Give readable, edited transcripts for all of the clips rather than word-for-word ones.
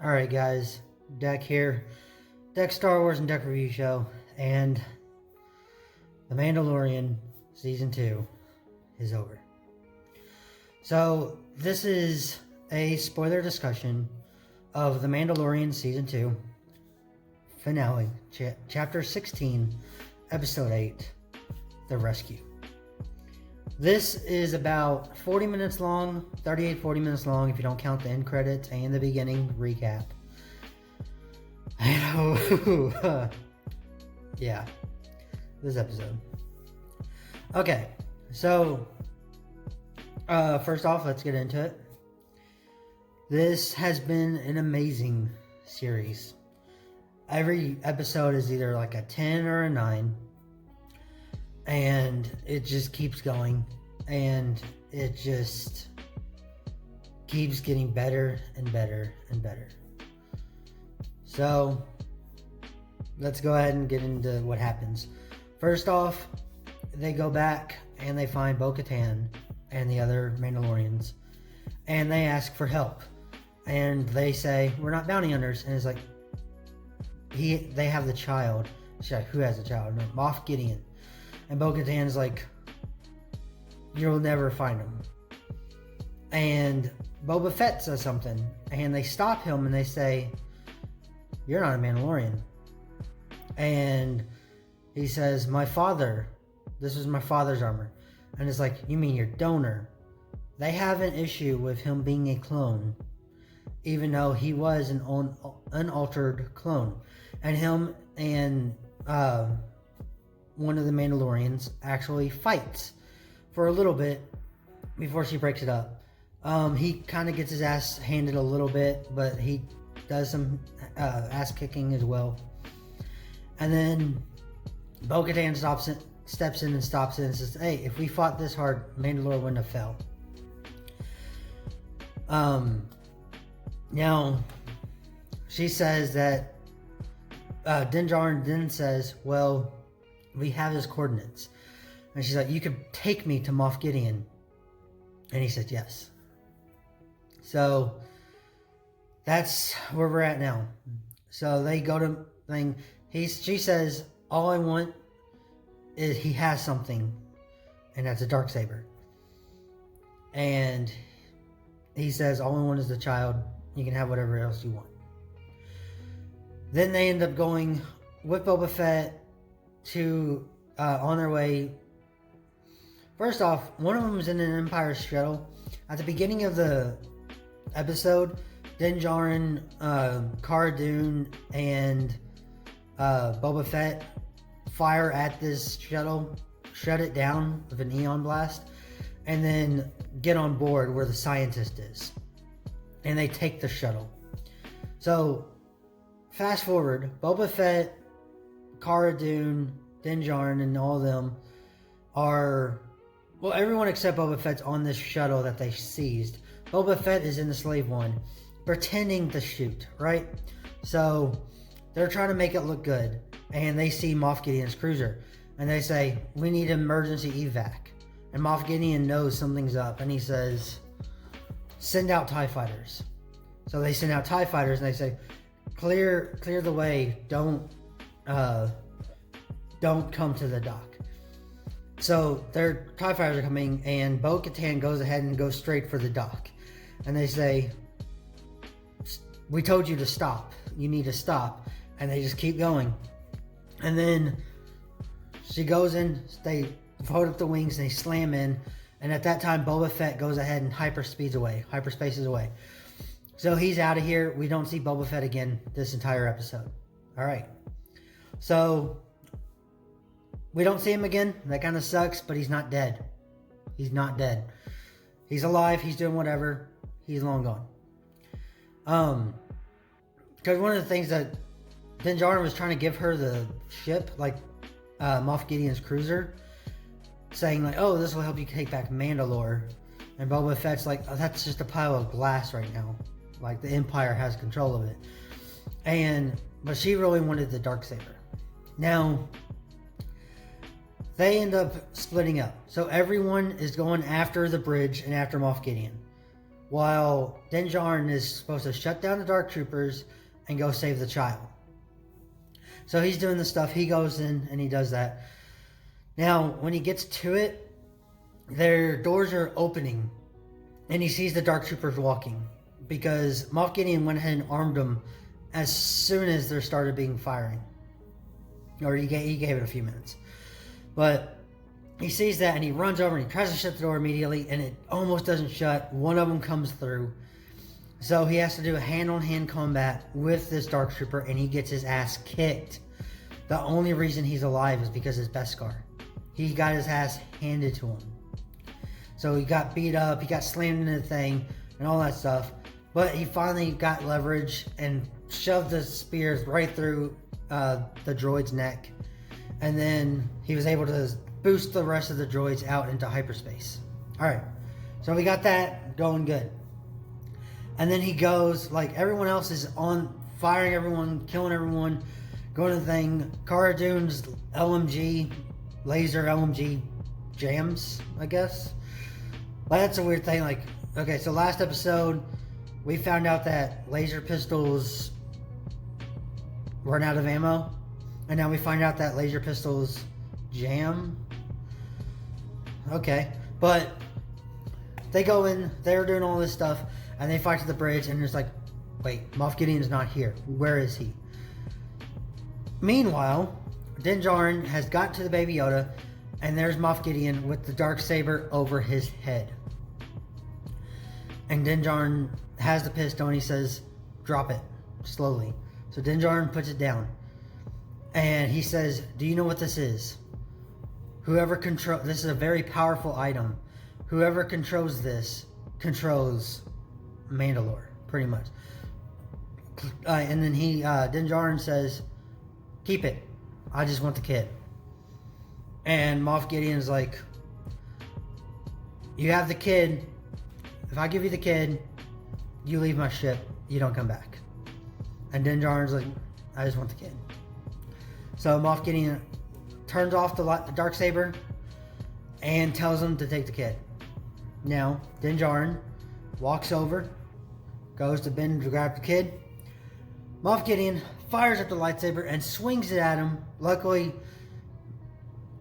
Alright guys, DEK here. DEK Star Wars and DEK Review Show, and The Mandalorian Season 2 is over. So, this is a spoiler discussion of The Mandalorian Season 2 finale, Chapter 16, Episode 8, The Rescue. This is about 40 minutes long, 40 minutes long if you don't count the end credits and the beginning recap. I know. Yeah, this episode. Okay, so first off, let's get into it. This has been an amazing series. Every episode is either like a 10 or a 9. And it just keeps going, and it just keeps getting better and better and better. So let's go ahead and get into what happens. First off, they go back and they find Bo-Katan and the other Mandalorians, and they ask for help, and they say, we're not bounty hunters. And it's like, they have the child. She's like, who has the child? No, Moff Gideon. And Bo-Katan's like, you'll never find him. And Boba Fett says something, and they stop him and they say, you're not a Mandalorian. And he says, my father, this is my father's armor. And it's like, you mean your donor? They have an issue with him being a clone, even though he was an unaltered clone. And him and one of the Mandalorians actually fights for a little bit before she breaks it up. He kind of gets his ass handed a little bit, but he does some ass kicking as well. And then Bo-Katan steps in and stops it and says, hey, if we fought this hard, Mandalore wouldn't have fell. Now, she says that Din Djarin then says, well, we have his coordinates. And she's like, you could take me to Moff Gideon. And he said, yes. So that's where we're at now. So they go to thing. She says, all I want is he has something, and that's a Darksaber. And he says, all I want is the child. You can have whatever else you want. Then they end up going with Boba Fett to on their way. First off, one of them is in an Empire shuttle. At the beginning of the episode, Din Djarin, Cara Dune, and Boba Fett fire at this shuttle, shut it down with an Eon blast, and then get on board where the scientist is, and they take the shuttle. So fast forward, Boba Fett, Cara Dune, Din Djarin, and all of them are, well, everyone except Boba Fett's on this shuttle that they seized. Boba Fett is in the Slave One, pretending to shoot, right? So they're trying to make it look good, and they see Moff Gideon's cruiser, and they say, we need emergency evac. And Moff Gideon knows something's up, and he says, send out TIE fighters. So they send out TIE fighters, and they say, clear the way, don't come to the dock. So their TIE fighters are coming, and Bo-Katan goes ahead and goes straight for the dock. And they say, we told you to stop. You need to stop. And they just keep going. And then she goes in, they fold up the wings, and they slam in. And at that time, Boba Fett goes ahead and hyperspaces away. So he's out of here. We don't see Boba Fett again this entire episode. All right. So we don't see him again. That kind of sucks, but he's not dead. He's not dead. He's alive. He's doing whatever. He's long gone. Because one of the things that Din Djarin was trying to give her the ship, like Moff Gideon's cruiser, saying like, oh, this will help you take back Mandalore. And Boba Fett's like, oh, that's just a pile of glass right now. Like, the Empire has control of it. But she really wanted the Darksaber. Now, they end up splitting up. So everyone is going after the bridge and after Moff Gideon. while Din Djarin is supposed to shut down the Dark Troopers and go save the child. So he's doing the stuff. He goes in and he does that. Now, when he gets to it, their doors are opening, and he sees the Dark Troopers walking because Moff Gideon went ahead and armed them as soon as there started being firing. Or he gave it a few minutes. But he sees that and he runs over and he tries to shut the door immediately, and it almost doesn't shut. One of them comes through. So he has to do a hand-on-hand combat with this Dark Trooper, and he gets his ass kicked. The only reason he's alive is because of his Beskar. He got his ass handed to him. So he got beat up, he got slammed into the thing, and all that stuff. But he finally got leverage and shoved the spears right through the droid's neck. And then he was able to boost the rest of the droids out into hyperspace. Alright, so we got that going good. And then he goes, like, everyone else is on, firing everyone, killing everyone, going to the thing. Cara Dune's LMG, laser LMG jams, I guess. But that's a weird thing. Like, okay, so last episode, we found out that laser pistols run out of ammo. And now we find out that laser pistols jam. Okay, but they go in, they're doing all this stuff, and they fight to the bridge, and it's like, wait, Moff Gideon's not here. Where is he? Meanwhile, Din Djarin has got to the Baby Yoda, and there's Moff Gideon with the Darksaber over his head. And Din Djarin has the pistol, and he says, drop it, slowly. So Din Djarin puts it down. And he says, do you know what this is? This is a very powerful item. Whoever controls this, controls Mandalore, pretty much. And then Din Djarin says, keep it. I just want the kid. And Moff Gideon's like, you have the kid. If I give you the kid, you leave my ship. You don't come back. And Din Djarin's like, I just want the kid. So Moff Gideon turns off the Darksaber and tells him to take the kid. Now, Din Djarin walks over, goes to bend to grab the kid. Moff Gideon fires up the lightsaber and swings it at him. Luckily,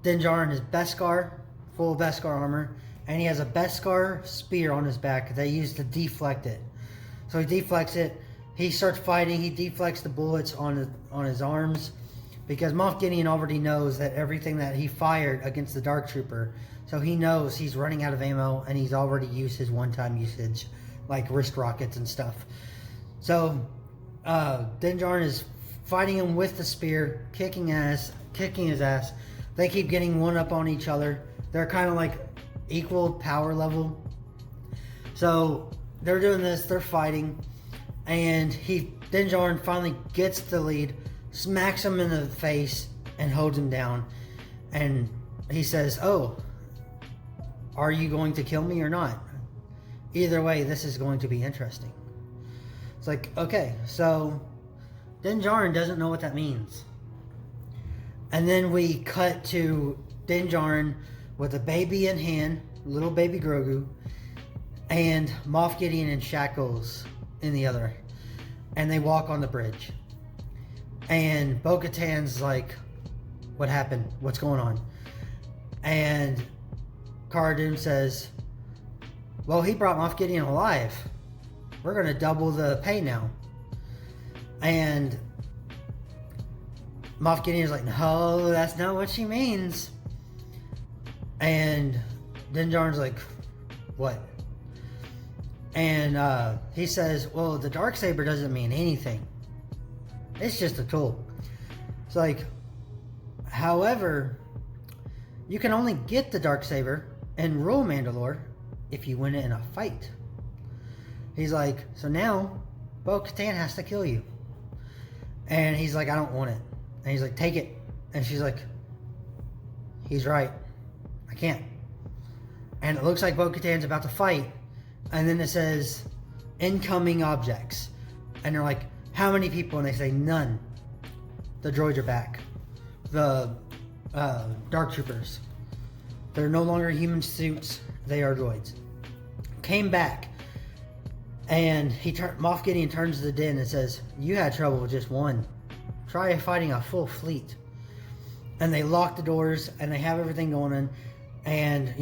Din Djarin is Beskar, full Beskar armor, and he has a Beskar spear on his back that they use to deflect it. So he deflects it. He starts fighting. He deflects the bullets on his arms, because Moff Gideon already knows that everything that he fired against the Dark Trooper, so he knows he's running out of ammo, and he's already used his one-time usage, like wrist rockets and stuff. So Din Djarin is fighting him with the spear, kicking his ass. They keep getting one up on each other. They're kind of like equal power level. So they're doing this, they're fighting, and Din Djarin finally gets the lead, smacks him in the face, and holds him down. And he says, oh, are you going to kill me or not? Either way, this is going to be interesting. It's like, okay, so Din Djarin doesn't know what that means. And then we cut to Din Djarin with a baby in hand, little baby Grogu, and Moff Gideon in shackles in the other. And they walk on the bridge. And Bo-Katan's like, what happened? What's going on? And Cara Dune says, well, he brought Moff Gideon alive. We're going to double the pay now. And Moff Gideon's like, no, that's not what she means. And Din Djarin's like, what? And he says, well, the Darksaber doesn't mean anything. It's just a tool. It's like, however, you can only get the Darksaber and rule Mandalore if you win it in a fight. He's like, so now Bo-Katan has to kill you. And he's like, I don't want it. And he's like, take it. And she's like, he's right. I can't. And it looks like Bo-Katan's about to fight. And then it says, incoming objects. And they're like, how many people? And they say, none. The droids are back. The Dark Troopers. They're no longer human suits. They are droids. Came back. And Moff Gideon turns to the Din and says, "You had trouble with just one. Try fighting a full fleet." And they lock the doors and they have everything going on. And,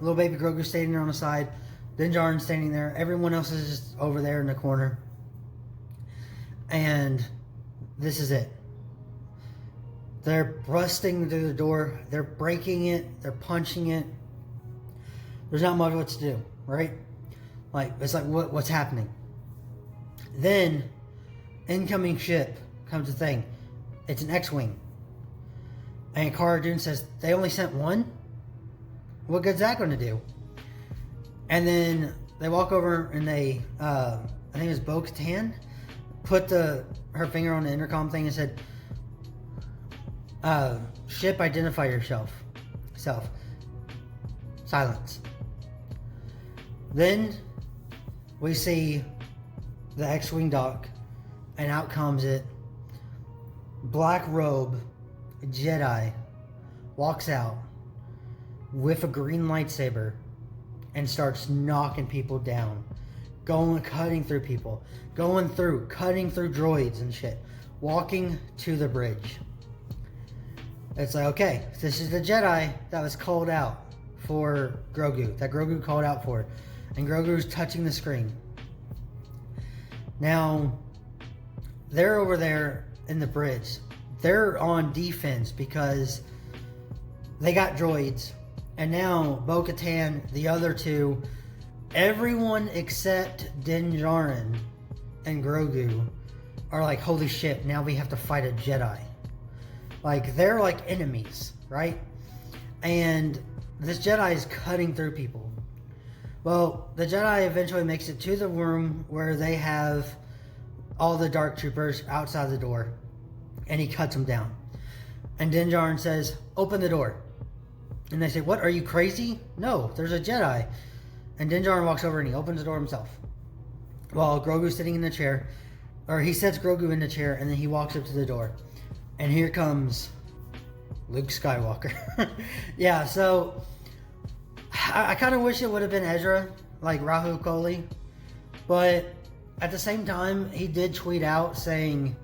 little baby Grogu's standing there on the side. Din Djarin's standing there. Everyone else is just over there in the corner. And this is it. They're busting through the door. They're breaking it. They're punching it. There's not much what to do, right? It's like, what's happening? Then, incoming ship comes a thing. It's an X-Wing. And Cara Dune says, they only sent one? What good's that going to do? And then they walk over and they, I think it was Bo-Katan, put her finger on the intercom thing and said, ship, identify yourself. Silence. Then we see the X-Wing dock, and out comes it. Black robe, Jedi, walks out with a green lightsaber and starts knocking people down. Cutting through people. Cutting through droids and shit. Walking to the bridge. It's like, okay, this is the Jedi that was called out for Grogu. That Grogu called out for. And Grogu's touching the screen. Now, they're over there in the bridge. They're on defense because they got droids. And now, Bo-Katan, the other two, everyone except Din Djarin and Grogu are like, holy shit, now we have to fight a Jedi. They're like enemies, right? And this Jedi is cutting through people. Well, the Jedi eventually makes it to the room where they have all the Dark Troopers outside the door. And he cuts them down. And Din Djarin says, open the door. And they say, what, are you crazy? No, there's a Jedi. And Din Djarin walks over and he opens the door himself. While Grogu's sitting in the chair. Or he sets Grogu in the chair and then he walks up to the door. And here comes Luke Skywalker. Yeah, so I kind of wish it would have been Ezra, like Rahu Kohli. But at the same time, he did tweet out saying,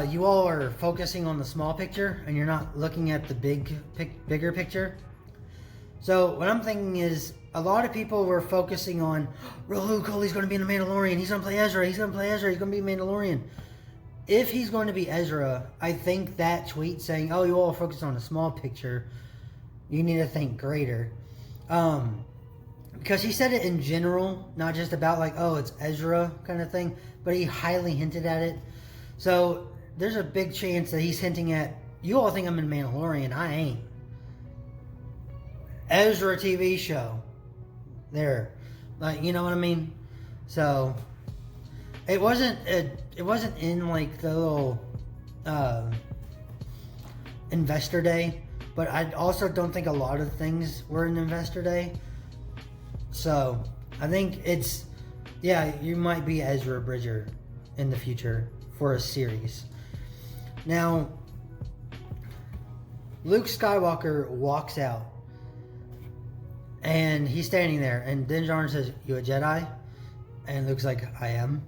you all are focusing on the small picture and you're not looking at the bigger picture. So what I'm thinking is, a lot of people were focusing on, Rahu Kohli's going to be in the Mandalorian. He's going to play Ezra. He's going to be Mandalorian. If he's going to be Ezra, I think that tweet saying, oh, you all focus on the small picture, you need to think greater. Because he said it in general, not just about it's Ezra kind of thing, but he highly hinted at it. So there's a big chance that he's hinting at, you all think I'm in Mandalorian, I ain't. Ezra TV show. There. You know what I mean? So it wasn't in the little Investor Day, but I also don't think a lot of things were in Investor Day. So I think you might be Ezra Bridger in the future for a series. Now, Luke Skywalker walks out and he's standing there and Din Djarin says, you a Jedi? And Luke's like, I am.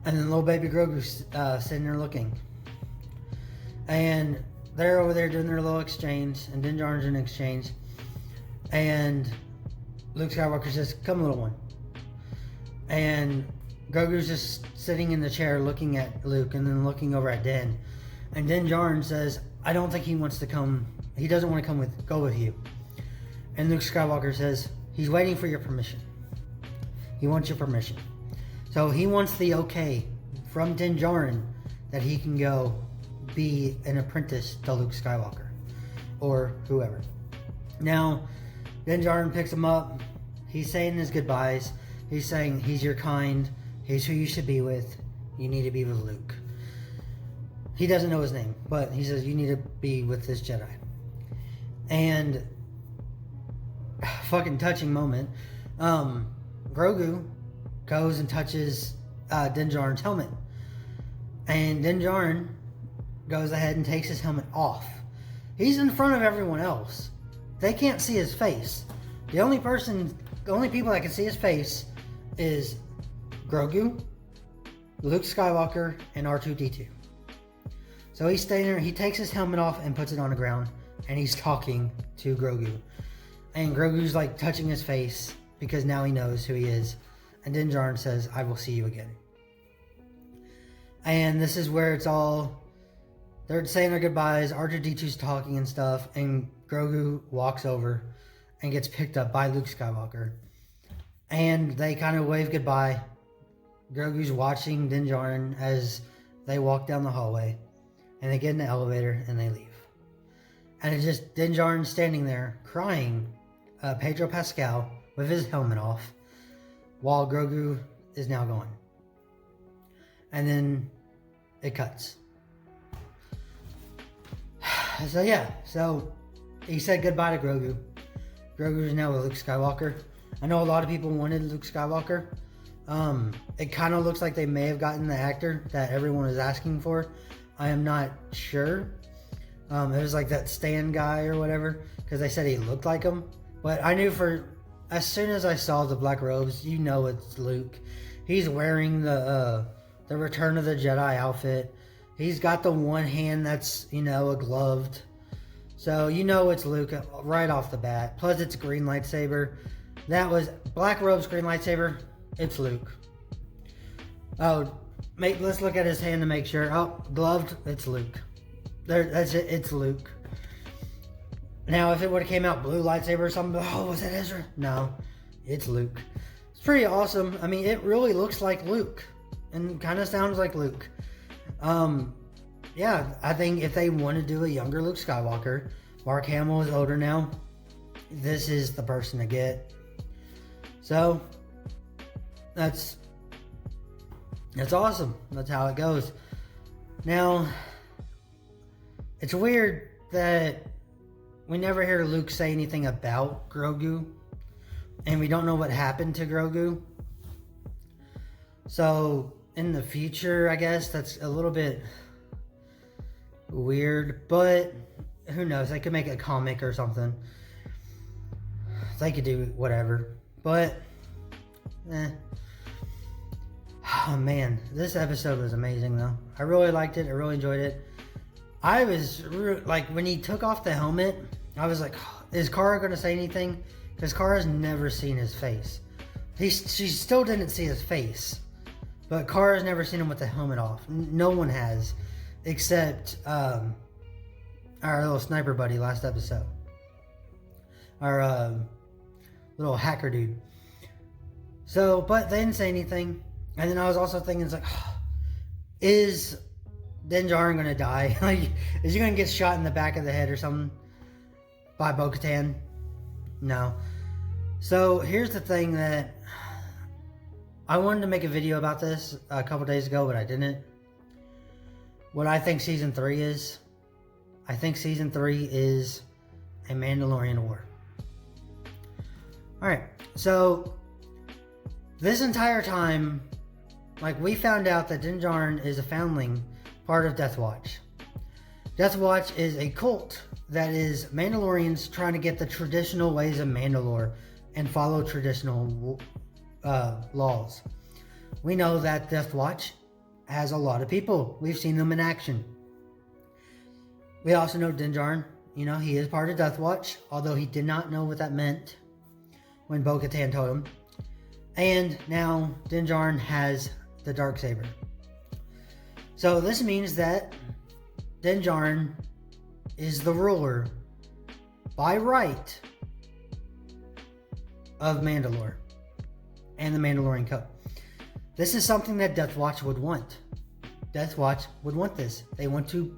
And then little baby Grogu's sitting there looking. And they're over there doing their little exchange, and Din Djarin's in exchange. And Luke Skywalker says, come little one. And Grogu's just sitting in the chair looking at Luke and then looking over at Din. And Din Djarin says, I don't think he wants to come. He doesn't want to go with you. And Luke Skywalker says, he's waiting for your permission. He wants your permission. So he wants the okay from Din Djarin that he can go be an apprentice to Luke Skywalker. Or whoever. Now, Din Djarin picks him up. He's saying his goodbyes. He's saying he's your kind. He's who you should be with. You need to be with Luke. He doesn't know his name, but he says you need to be with this Jedi. And fucking touching moment. Grogu goes and touches Din Djarin's helmet. And Din Djarin goes ahead and takes his helmet off. He's in front of everyone else. They can't see his face. The only people that can see his face is Grogu, Luke Skywalker, and R2-D2. So he's standing there, he takes his helmet off and puts it on the ground, and he's talking to Grogu. And Grogu's like touching his face because now he knows who he is. And Din Djarin says, "I will see you again." And this is where it's all, they're saying their goodbyes, R2-D2's talking and stuff, and Grogu walks over and gets picked up by Luke Skywalker. And they kind of wave goodbye. Grogu's watching Din Djarin as they walk down the hallway. And they get in the elevator and they leave. And it's just Din Djarin standing there crying, Pedro Pascal with his helmet off, while Grogu is now gone. And then it cuts. So yeah, so he said goodbye to Grogu. Grogu is now with Luke Skywalker. I know a lot of people wanted Luke Skywalker. It kind of looks like they may have gotten the actor that everyone was asking for. I am not sure. It was like that Stan guy or whatever, because they said he looked like him. But I knew as soon as I saw the black robes, you know it's Luke. He's wearing the Return of the Jedi outfit. He's got the one hand that's, a gloved. So you know it's Luke right off the bat. Plus it's a green lightsaber. That was black robes, green lightsaber. It's Luke. Oh, let's look at his hand to make sure. Oh, gloved. It's Luke. That's it. It's Luke. Now, if it would have came out blue lightsaber or something, oh, was that Ezra? No, it's Luke. It's pretty awesome. I mean, it really looks like Luke, and kind of sounds like Luke. Yeah, I think if they want to do a younger Luke Skywalker, Mark Hamill is older now. This is the person to get. So that's awesome. That's how it goes. Now, it's weird that we never hear Luke say anything about Grogu, and we don't know what happened to Grogu. So, in the future, I guess that's a little bit weird, but who knows? They could make a comic or something. They could do whatever, but oh man, this episode was amazing though. I really liked it. I really enjoyed it. I was like, when he took off the helmet, I was like, is Cara going to say anything? Because Cara's never seen his face. She still didn't see his face. But Cara's never seen him with the helmet off. No one has. Except our little sniper buddy last episode. Our little hacker dude. So, but they didn't say anything. And then I was also thinking, it's like, is Din Djarin gonna die? Like, is he gonna get shot in the back of the head or something by Bo-Katan? No. So here's the thing that I wanted to make a video about this a couple days ago, but I didn't. What I think season 3 is, I think season 3 is a Mandalorian war. Alright, so this entire time, like, we found out that Din Djarin is a foundling, part of Death Watch. Death Watch is a cult that is Mandalorians trying to get the traditional ways of Mandalore and follow traditional laws. We know that Death Watch has a lot of people. We've seen them in action. We also know Din Djarin, he is part of Death Watch, although he did not know what that meant when Bo-Katan told him. And now Din Djarin has the Darksaber. So this means that Din Djarin is the ruler by right of Mandalore and the Mandalorian Code. This is something that Death Watch would want. Death Watch would want this. They want to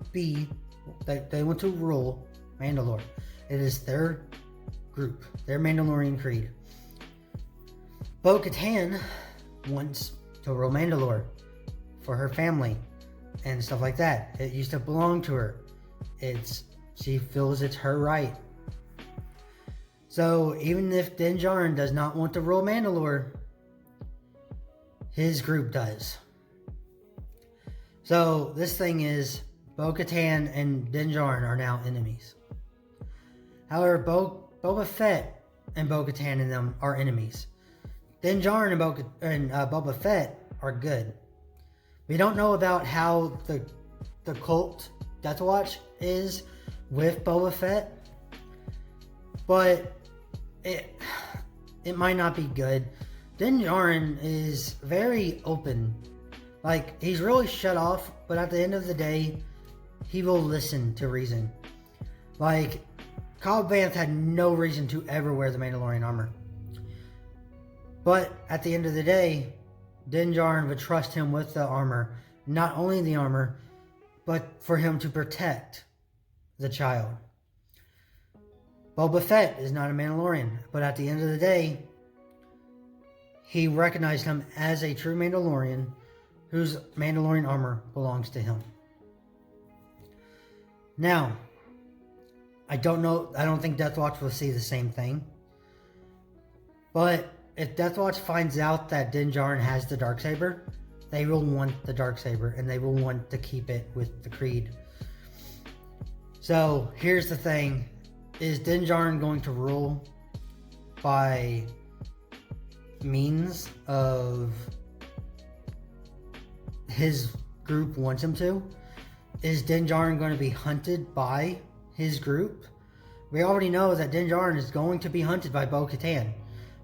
rule Mandalore. It is their group, their Mandalorian creed. Bo-Katan wants to rule Mandalore for her family and stuff like that. It used to belong to her. She feels it's her right. So even if Din Djarin does not want to rule Mandalore, his group does. So this thing is, Bo-Katan and Din Djarin are now enemies. However, Boba Fett and Bo-Katan and them are enemies. Din Djarin and Boba Fett are good. We don't know about how the cult Death Watch is with Boba Fett, but it might not be good. Din Djarin is very open. Like, he's really shut off, but at the end of the day, he will listen to reason. Like, Cobb Vanth had no reason to ever wear the Mandalorian armor. But at the end of the day, Din Djarin would trust him with the armor. Not only the armor, but for him to protect the child. Boba Fett is not a Mandalorian, but at the end of the day, he recognized him as a true Mandalorian whose Mandalorian armor belongs to him. Now, I don't think Death Watch will see the same thing. But if Death Watch finds out that Din Djarin has the Darksaber, they will want the Darksaber, and they will want to keep it with the Creed. So, here's the thing. Is Din Djarin going to rule by means of his group wants him to? Is Din Djarin going to be hunted by his group? We already know that Din Djarin is going to be hunted by Bo-Katan.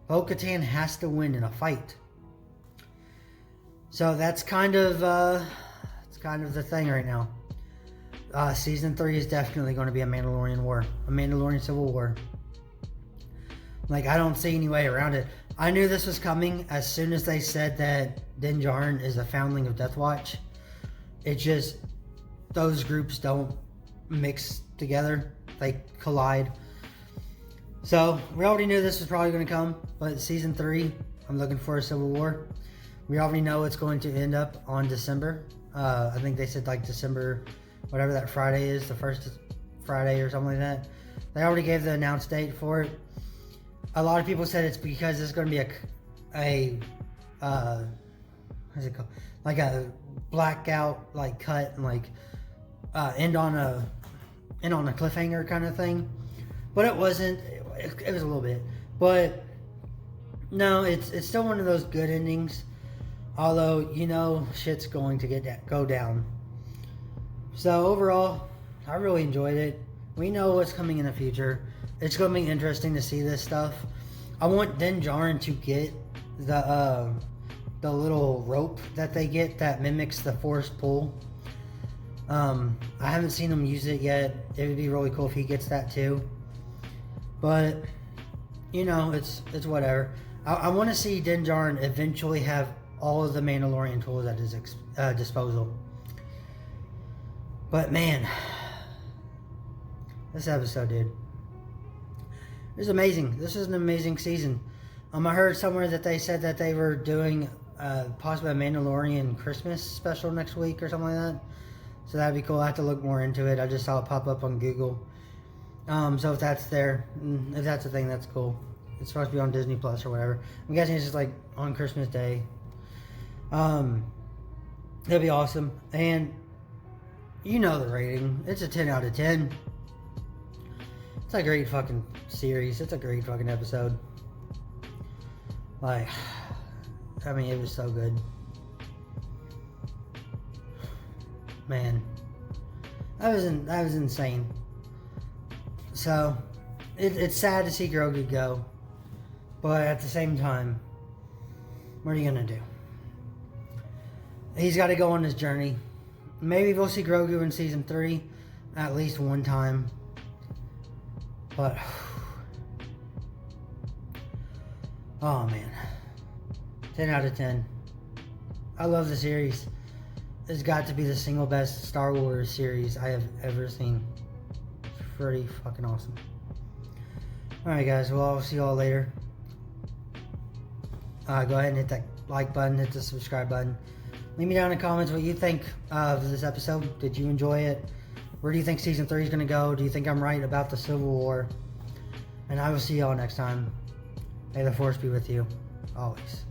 Bo-Katan has to win in a fight. So that's kind of the thing right now. Season 3 is definitely going to be a Mandalorian war, a Mandalorian civil war. Like, I don't see any way around it. I knew this was coming as soon as they said that Din Djarin is a foundling of Death Watch. It just, those groups don't mix together. They collide. So, we already knew this was probably going to come, but season 3, I'm looking for a civil war. We already know it's going to end up on December. I think they said like December, whatever that Friday is, the first Friday or something like that. They already gave the announced date for it. A lot of people said it's because it's going to be what's it called? Like a blackout, like cut, and like end on a cliffhanger kind of thing. But it wasn't. It was a little bit, but no, it's still one of those good endings. Although, you know, shit's going to go down. So overall, I really enjoyed it. We know what's coming in the future. It's going to be interesting to see this stuff. I want Din Djarin to get the little rope that they get that mimics the force pull. I haven't seen him use it yet. It would be really cool if he gets that too. But, you know, it's whatever. I want to see Din Djarin eventually have all of the Mandalorian tools at his disposal. But man, this episode, dude, it was amazing. This is an amazing season. I heard somewhere that they said that they were doing possibly a Mandalorian Christmas special next week or something like that. So that'd be cool. I have to look more into it. I just saw it pop up on Google. So if that's there, if that's a thing, that's cool. It's supposed to be on Disney Plus or whatever. I'm guessing it's just like on Christmas Day. That'd be awesome. And you know the rating. It's a 10 out of 10. It's a great fucking series. It's a great fucking episode. Like, I mean, it was so good. Man, that was insane. So, it's sad to see Grogu go, but at the same time, what are you gonna do? He's got to go on his journey. Maybe we'll see Grogu in season 3 at least one time. But, oh man, 10 out of 10. I love the series. It's got to be the single best Star Wars series I have ever seen. It's pretty fucking awesome. Alright guys, well I'll see y'all later. Go ahead and hit that like button, hit the subscribe button. Leave me down in the comments what you think of this episode. Did you enjoy it? Where do you think season 3 is going to go? Do you think I'm right about the Civil War? And I will see y'all next time. May the Force be with you, always.